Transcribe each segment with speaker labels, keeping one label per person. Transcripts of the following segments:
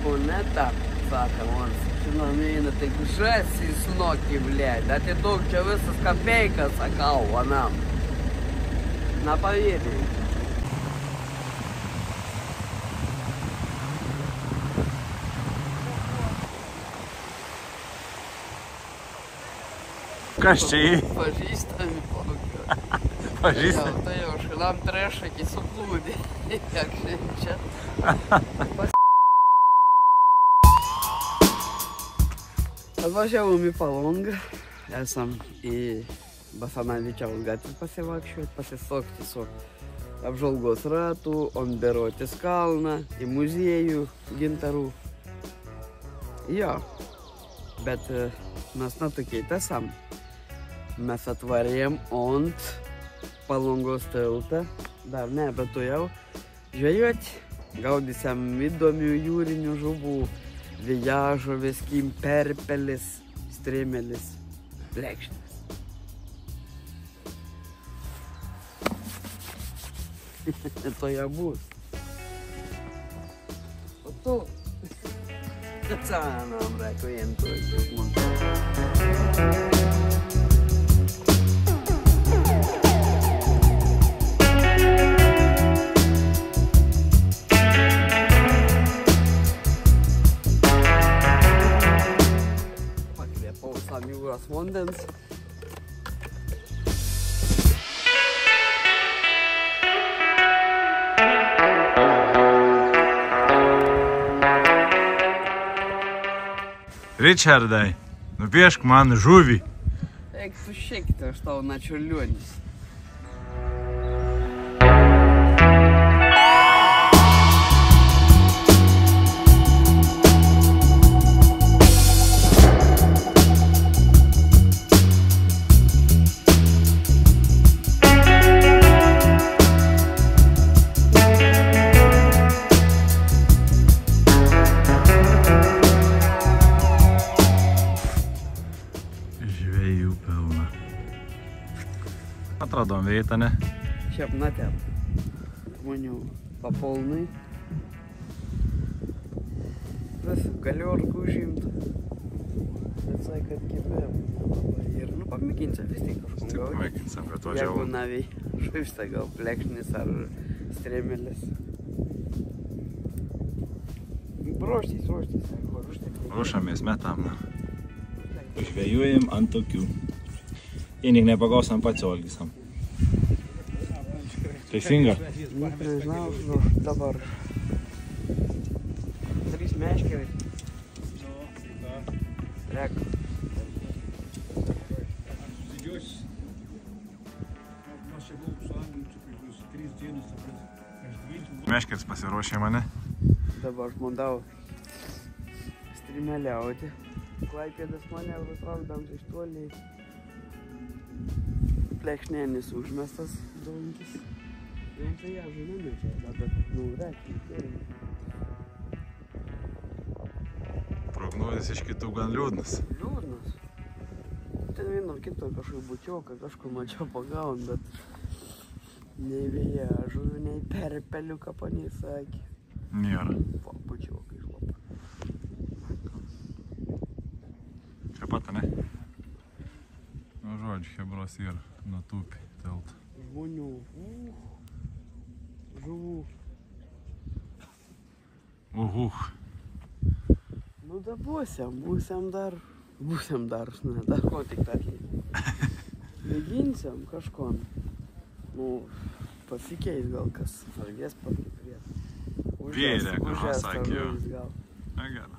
Speaker 1: Планета, saka, man žinomina, tai žasi snoki, blėd. Atidaug čia visas kapeikas, sakau, anam. Na, pavyzdžiui.
Speaker 2: Kas čia į?
Speaker 1: Pažįstami plaukia.
Speaker 2: Pažįstami?
Speaker 1: Tai jau šilam trešakį suplūdė. Jak čia. Atvažiavom į Palangą. Esam į Basanavičiaus gatvę pasivakščiuoti, pasisukti su apžvalgos ratų, Onderotės kalną, į muziejų gintarų. Jo, bet mes netokiai esam. Mes atvarėm ant Palangos tiltą, dar ne, bet tu jau žvejoti. Gaudysiam įdomių jūrinių žuvų, vėjažuvės, kimperpelis, strėmelis, plekšnis. To jau bus. O tu? Atsānām, reku, vientojas jau man. Jūros vandens.
Speaker 2: Richardai, nupiešk man žuvį.
Speaker 1: Eik sušikti, aš tau načiurlionis.
Speaker 2: Atradom vietą, ne?
Speaker 1: Šiaip natėm. Žmonių papolnai. Vis galiorkų užimtų. Bet sai, kad kibėm. Ir pamėginsim vis tiek kažkom gauti.
Speaker 2: Pamėginsim, kad važiavom.
Speaker 1: Jeigu naviai žuvsta, gal plekšnis ar strėmelis. Ruoštys,
Speaker 2: Ruošamės, metam. Žvejojam ant tokių. Vienik nepagausam paciolgisam. Teisinga?
Speaker 1: Nežinau, dabar 3 meškeriai. Rek.
Speaker 2: Meškeris pasiruošė mane.
Speaker 1: Dabar aš mandau strimeliauti. Klaipėdas manevrų traukdams iš toliai. Plekšnėnis užmestas dauginkis. Vien tai ją žinome čia, bet rekti.
Speaker 2: Prognozės iš kitų gan liūdnas.
Speaker 1: Liūdnas. Ten vieno kito kažkokį bučioką, kažko mačiau pagaun, bet nei vėjažuvių, nei perpelių kapaniai sakė.
Speaker 2: Nėra.
Speaker 1: Bučiokai išlapa.
Speaker 2: Čia pat, ne? Nu, žodžiu, Hebros yra natūpi teltą.
Speaker 1: Žmonių, žuvų. Nu, da būsiam dar, ne, dar ko tik tarkiai. Mėginsiam kažko. Nu, pasikeis gal kas, sargės pakiprėt.
Speaker 2: Vėrė, kažką sakė jo.
Speaker 1: Gal.
Speaker 2: Na, gerai.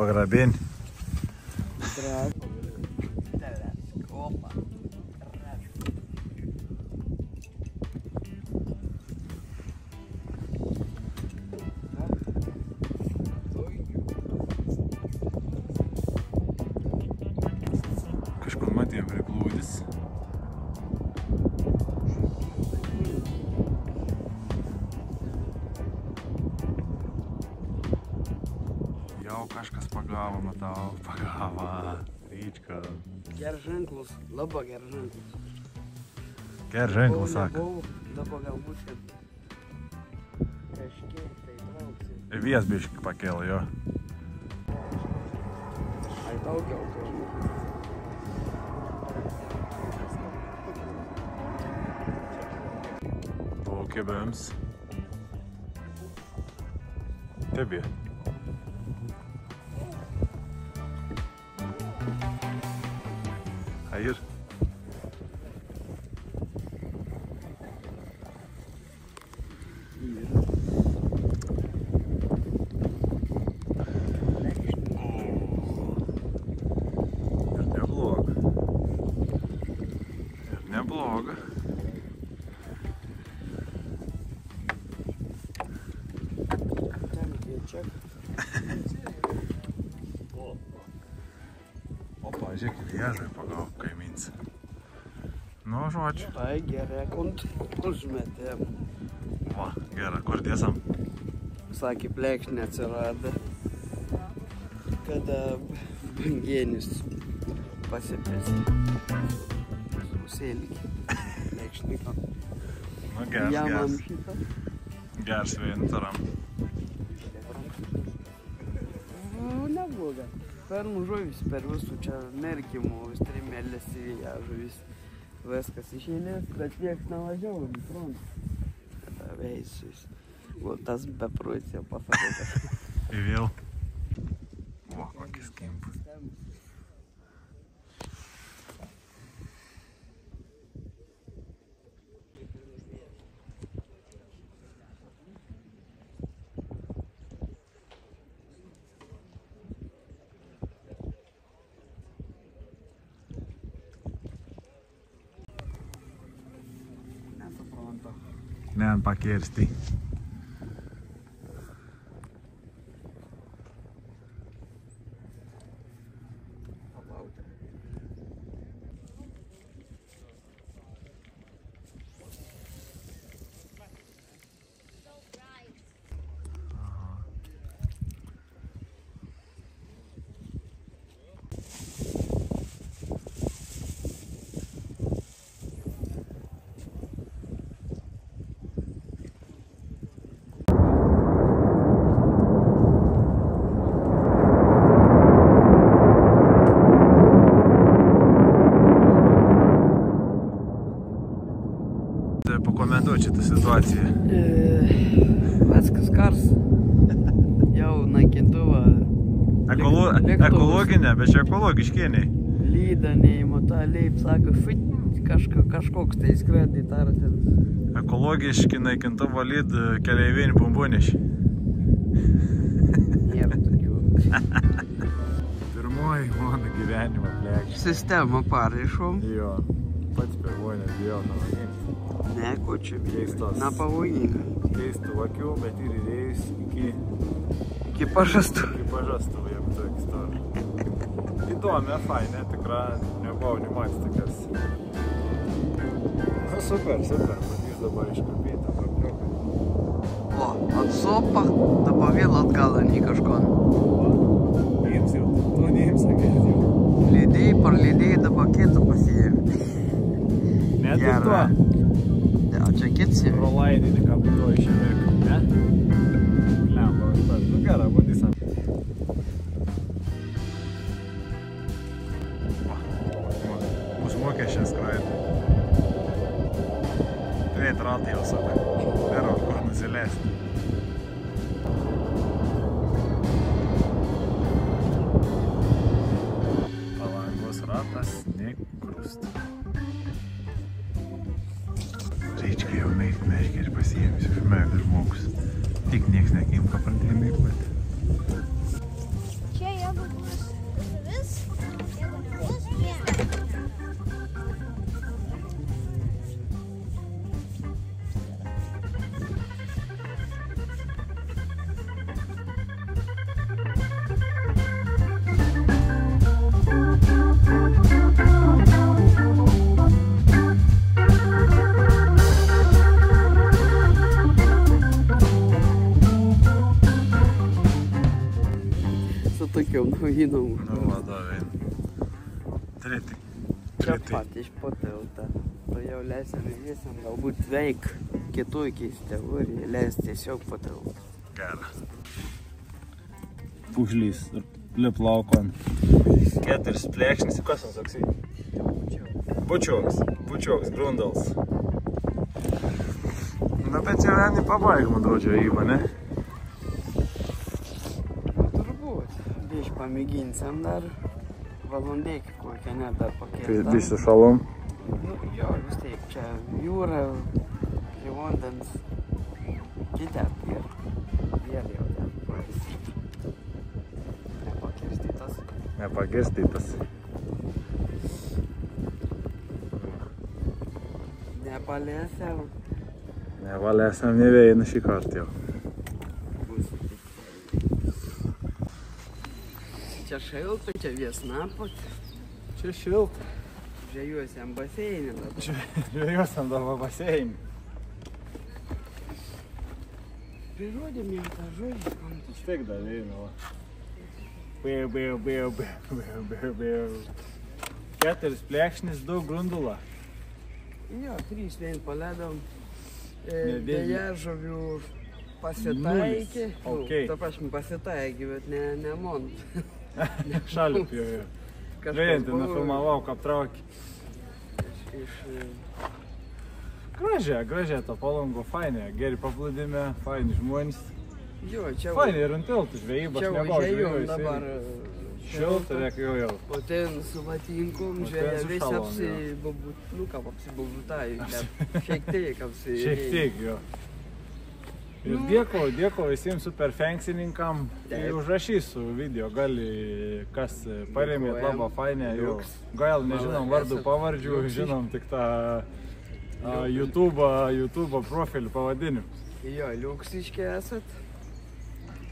Speaker 3: Pagrabinį.
Speaker 2: matau, pagava, rīčka.
Speaker 1: Ger ženklus, labai ger ženklus.
Speaker 2: Ger ženklus, saka.
Speaker 1: Dabar galbūt, kad kažkiek tai trauksim.
Speaker 2: Vies biški pakėlė, jo.
Speaker 1: Ai daugiau to.
Speaker 2: Keböms. Tebie. Hayır. Nebloga. Opa, žiūrėk, viežai pagau kaimins. Nu, žodžiu.
Speaker 1: Tai gerai, kont užmetėm.
Speaker 2: Va, gerai, kur tiesam?
Speaker 1: Sakė, plekšnė atsirado, kada bangienis pasipėsti. Susėlį. Plekšniką.
Speaker 2: Nu, gers. Gers vien taram.
Speaker 1: Nebloga. Pernų žuvis per visų čia merkimų, strimėlės įvėja žuvis. Viskas išėlės, bet nieks nevažiavo į frontą. Tada veisius. O tas beprotis jau pasakė, kad...
Speaker 2: Ir vėl. O, kokis kimpas. Nehän pakirsti. Pakomentuoti šitą situaciją.
Speaker 1: Viskas kars. Jau naikintuvą.
Speaker 2: Ekologinė, bet čia ekologiškieniai.
Speaker 1: Lyda, neįmota, leip, sako, kažkoks tai skredi tartin.
Speaker 2: Ekologiški naikintuvą lyd keleivinį bumbunešį.
Speaker 1: Nėra tokių.
Speaker 2: Pirmoji mano gyvenimo plekšė.
Speaker 1: Sistemą paraišom.
Speaker 2: Jo, pats pirmoji nebijau navaginti.
Speaker 1: Ne, ko čia bijai.
Speaker 2: Keistos.
Speaker 1: Na, pavojinga.
Speaker 2: Keistų akių, bet ir įdėjus
Speaker 1: Iki pažastų.
Speaker 2: Iki pažastų, jeigu tokia istorija. Įdomi, fainė, tikra, nebuvau nematęs tokias. Nu, super, bandys dabar iškapyti, papliukai.
Speaker 1: O, atsopa, dabar vėl atgalanį kažko.
Speaker 2: Neįms jau, tu neįms, sakės jau.
Speaker 1: Lydėjai, parlydėjai, dabar kitą pasijėmė.
Speaker 2: Net ir tuo.
Speaker 1: O čia kitsi.
Speaker 2: Prolaidinį kabuto iš Amerikų, ne? Lemba, nu gerai, bandysam. Mūsų mokesčiai skraidė. Turėt ratą jau sako. Nėra kur nusileisti. Palangos ratas nekrust. Rīčka jau meškė ir pasiėmis iš mėgdas žmogus. Tik nieks nekimpa pradėjo mėgoti.
Speaker 3: Čia jeigu bus žuvis, jeigu nebus, ne.
Speaker 1: įdomų.
Speaker 2: Nu, vadovėn. Treti.
Speaker 1: Čia pat iš po tiltą. Tai jau leisim visam galbūt veik kitų keistę ir leis tiesiog po tiltą.
Speaker 2: Gera. Pužlys, liplaukon. 4 plėkšnis, kas jums toksai? Pučioks, grundals. Na, bet jau vieni pabaigim, man rodžio įva, ne?
Speaker 1: Nu, turbūt. Biškai pamėginsim dar. Valandėkį kokią net dar pakeisti.
Speaker 2: Tai visi šalom.
Speaker 1: Nu, jo, vis tiek čia jūra, prie vandens. Kitep ir vėl jau ten pavyzdžiui. Nepakirstytas.
Speaker 2: Nepagirstytas.
Speaker 1: Nepalėsiam.
Speaker 2: Nevalėsiam nevėjai šį kartą jau.
Speaker 1: Čia šilta, čia viesnapot.
Speaker 2: Čia šilta.
Speaker 1: Žvėjuosiam baseinį dabar.
Speaker 2: Žvėjuosiam dabar baseinį.
Speaker 1: Prirodėm jam tą žodį.
Speaker 2: Vis tiek dar eina, va. Bėu. 4 plėkšnis, 2 grundulą.
Speaker 1: Jo, 3 vien paleidom.
Speaker 2: Nedėlį.
Speaker 1: Žovių pasitaikė.
Speaker 2: Okei.
Speaker 1: Ta prašym pasitaikė, bet ne mont.
Speaker 2: Šalip jo. Žvėjantį nufilmavau, kaip traukį. Gražiai to Palangų fainė. Geri paplūdime, faini žmonės.
Speaker 1: Jo, čia
Speaker 2: Fainė ir ant tiltų žvejybos nebuvo žvejų.
Speaker 1: dabar
Speaker 2: Šilta, reik jau.
Speaker 1: O ten su matinkom žvėja vis apsibubutaju. Šiek tiek apsi.
Speaker 2: Šiek tiek, jo. Ir dėko visiems superfenksininkam. Užrašysiu video, gali kas paremėt labai fainę. Gal nežinom vardų pavardžių, žinom tik tą YouTube profilį pavadinimus.
Speaker 1: Jo, liuksiški esat.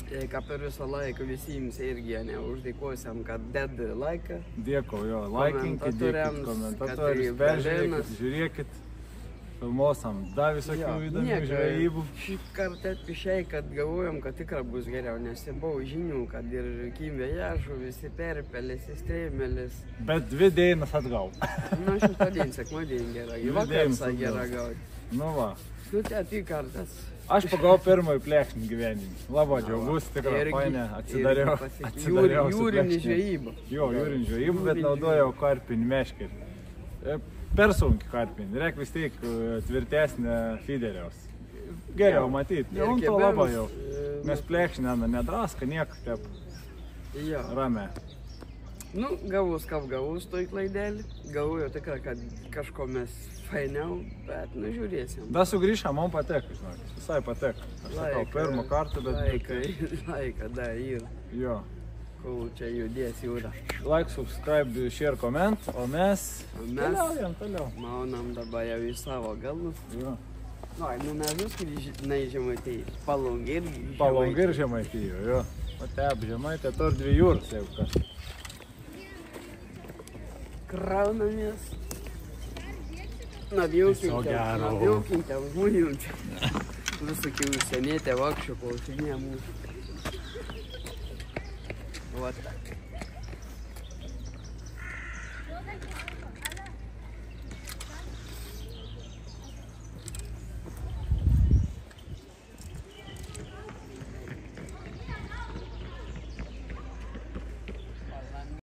Speaker 1: Ką per visą laiką visiems irgi neuždėkosiam, kad ded laiką.
Speaker 2: Dėko, jo, laikinkit, dėkit komentatorius, peržiūrėkit, žiūrėkit. Filmosam, da visokių įdomių žvejybų.
Speaker 1: Šį kartą atpišiai, kad galvojom, kad tikrai bus geriau, nes buvo žinių, kad ir kimvėja žuvis, perpelis, strėmelis.
Speaker 2: Bet 2 dienas atgal.
Speaker 1: Nu, šeštadienį, sekmadienį gerai, vakarą gerai gauti.
Speaker 2: Nu va.
Speaker 1: Nu, tai kartas.
Speaker 2: Aš pagavau pirmąjį plėkšnį gyvenimą. Labai džiaugus, tikrai fainė, atsidariau
Speaker 1: jūrinį žvejybą.
Speaker 2: Jo, jūrinį žvejybą, bet naudojau karpinį meškerį. Per sunki karpinį, reik vis tiek tvirtesnė fideriaus. Geriau matyti, jau to labai jau. Nes plėkšnė nedraska, nieko tep rame.
Speaker 1: Nu, gavus kaip gavus toj klaidelį. Galvoju tikrai, kad kažko mes fainiau, bet nu žiūrėsim.
Speaker 2: Da sugrįžę, man pateko, žinok, visai pateko. Aš sakau, pirmą kartą, bet...
Speaker 1: Laika, da, yra.
Speaker 2: Jo.
Speaker 1: Kol čia judės jūra.
Speaker 2: Like, subscribe, share, comment, o mes keliaujam toliau.
Speaker 1: Maunam dabar jau į savo galus.
Speaker 2: Jo.
Speaker 1: Nu, mes viskai Žemaitijai. Palangė ir Žemaitijai.
Speaker 2: Palangė ir Žemaitijai, jo. O tep, Žemaitė, to ir 2 jūros, jeigu kas.
Speaker 1: Kraunamės. Navjaukintėm žmonėm čia. Visokių užsienėtė vakščių klausinė mūsų. Va tak.